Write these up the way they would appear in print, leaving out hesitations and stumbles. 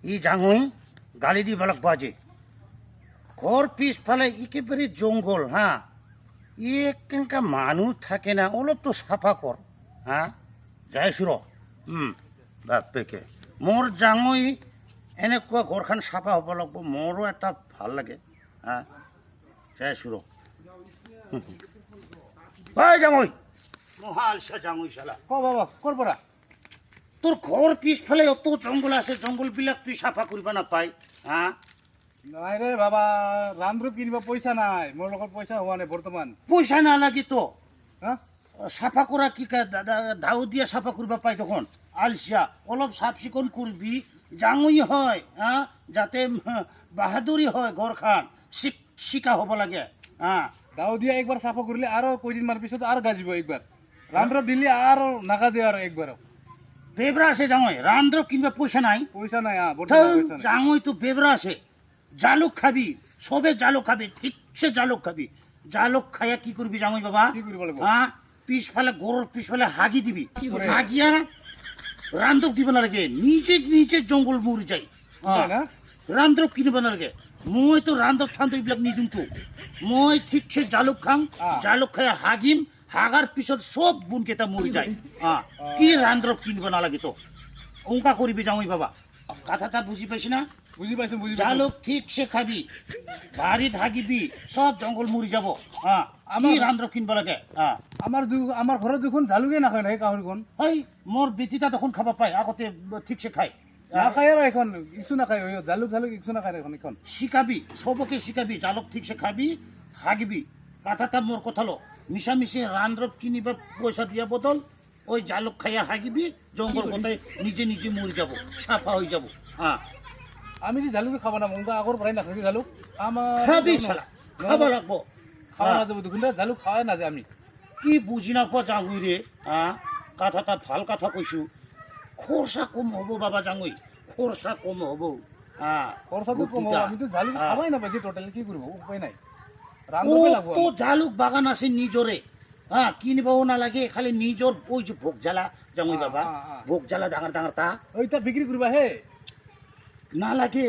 ই জাঙই গালি দিব লাগব আজি ঘর পিছফালে একেবারে জঙ্গল হ্যাঁ কেনকা মানুষ থাকে না অলপ তো সাফা কর হ্যাঁ যাইছো র বাপেকে মোর জাঙই এনেকুৱা ঘৰখন চাফা হ'ব লাগিব মোৰো এটা ভাল লাগে হা যাইছো ৰ জাঙই মহালসা জাঙই শালা ক বাবা ক'ৰ পৰা তোৰ ঘৰ পিছফালে অত জংঘল আছে জংঘলবিলাক তুই চাফা কৰিব নাপায় হা নাই ৰে বাবা ৰান্ধো কিনিব পইচা নাই মোৰ লগত পইচা হোৱা নাই বৰ্তমান পইচা নালাগে তো হা চাফা কৰা কি ধাও দিয়া চাফা কৰিব পাই তখন আলসিয়া অলপ চাফ চিকুণ কৰিবি জাঙই হয় হা যাতে বাহাদুৰি হয় ঘৰখন শিকা হ'ব লাগে হা দাও দিয়া একবাৰ চাফা কৰিলে আৰু কেইদিনমান পিছত আৰু গাজিব একবাৰ ৰান্ধো দিলে আৰু নাগাজে আৰু একবাৰ বেবৰা আছে জাঙই ৰান্দ্ৰ কিংবা পয়সা নাই পইচা নাই বৰ্তমান পইচা নাই জাঙই তো বেবরা আছে জালুক খাবি সবে জালুক খাবি ঠিকছে জালুক খাবি জালুক খাইয়া কি করবি জাঙই বাবা কি কৰিব লাগিব হ্যাঁ পিছফালে গরুর পিছফালে হাগি দিবি হাগিয়া রান্দ্রক দিব নালাগে নিজে নিজে জঙ্গল মরি যাই না রান্দ্রক কিনিব নালাগে মই তো রান্দ্রক থান এইবিলাক নিদিম তো মই ঠিকছে জালুক খাং জালুক খাইয়া হাগিম হাগার পিছত সব বুনকেইটা মৰি যায় কি ৰান্দ্ৰক কিনিব নালাগে তো অংকা কৰিবি যাওঁই বাবা কথাটা বুজি পাইছি না বুজি পাইছো জালুক ঠিকছে খাবি বাৰীত হাগিবি সব জংঘল মৰি যাব আমি ৰান্দ্ৰক কিনিব লাগে আমাৰ ঘৰত দেখোন জালুকে নাখায় নাই গাহৰিখন এই মোৰ বেটিটা দেখোন খাব পায় আগতে ঠিকছে খায় নাখায় আৰু এখন কিছু নাখায় জালুক কিছু নাখায় এখন এখন শিকাবি সবকে শিকাবি জালুক ঠিকছে খাবি হাগিবি কথাটা মোৰ কথা লো মিশামিশি রান্দ্রব কিনিবা পয়সা দিয়া বদল ওই জালুক খাইয়া হাগিবি জঙ্গল কোথায় নিজে নিজে মরে যাব সাফা হয়ে যাব হ্যাঁ আমি যে জালুকে খাব না মঙ্গা আগর পৰাই নাখাইছি জালুক আমার খাবি শালা খাব লাগবো খাওয়া না যাব দেখুন জালুক খাওয়াই না যে আমি কি বুঝি না পোৱা জাঙুই রে হ্যাঁ কথাটা ভাল কথা কৈছো খরচা কম হব বাবা জাঙুই খরচা কম হব হ্যাঁ খরচা তো কম হবে আমি তো জালুক খাবাই না পাইছি টোটালি কি করব উপায় নাই তো জালুক বাগান আছে নিজরে হ্যাঁ কিনিবও নালাগে খালি নিজর ওই যে ভোগ জ্বালা জাঙুই বাবা ভোগ জ্বালা ডাঙর ডাঙর তা ওইটা বিক্রি করবা হে নালাগে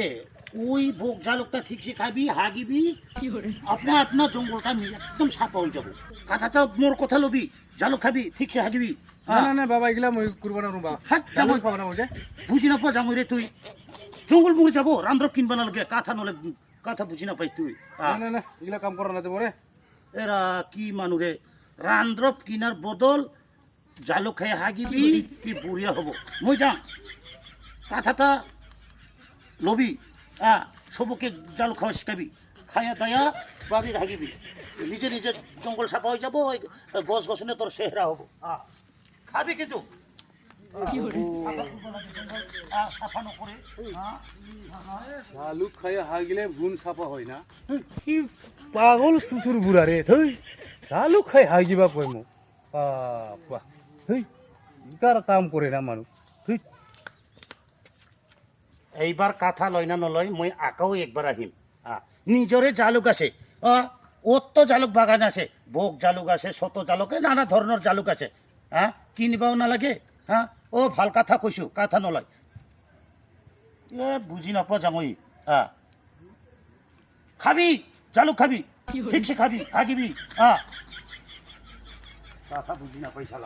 ওই ভোগ জালুকটা ঠিকছে খাবি হাগিবি আপনা আপনা জঙ্গলটা একদম সাফা হয়ে যাব কথাটা মোর কথা লবি জালুক খাবি ঠিকছে হাগিবি না না বাবা এগুলা মই করব না রুবা জাঙুই খাব না বুঝে বুঝি না পা জাঙুই রে তুই জঙ্গল মরে যাব রান্দ্রব কিনবা নালাগে কথা নলে কথা বুঝি না পাই তুই না না এগুলা কাম করা না যাব রে এরা কি মানুরে রান্দ্রব কিনার বদল জালুক খাই হাগিবি কি বুড়িয়া হব মই যাম কথাটা লবি সবকে জালুক খাওয়া শিখাবি খাইয়া দায়া বাড়ির হাগিবি নিজে নিজে জঙ্গল সাফা হয়ে যাবো ওই গছ গছনে তোর চেহারা হবো খাবি কিন্তু সাফা নকরে জালুক খাইয়া হাগিলে গুণ সাফা হয় না কি পাগল সুসুর বুড়া রে থই জালুক খাই হাগিবা কই মো বাবা থই ইকার কাম করে না মানুষ থই এইবার কথা লয় না নলয় মই আকাও একবার আহিম নিজরে জালুক আছে অত জালুক বাগান আছে ভোগ জালুক আছে শত জালুক নানা ধরনের জালুক আছে কিনিবাও নালাগে ও ভাল কথা কৈছো কথা নলয় বুঝি নাপা জাঙই খাবি জালুক খাবি ঠিকছে খাবি হাগিবি কথা বুঝি না পয়সা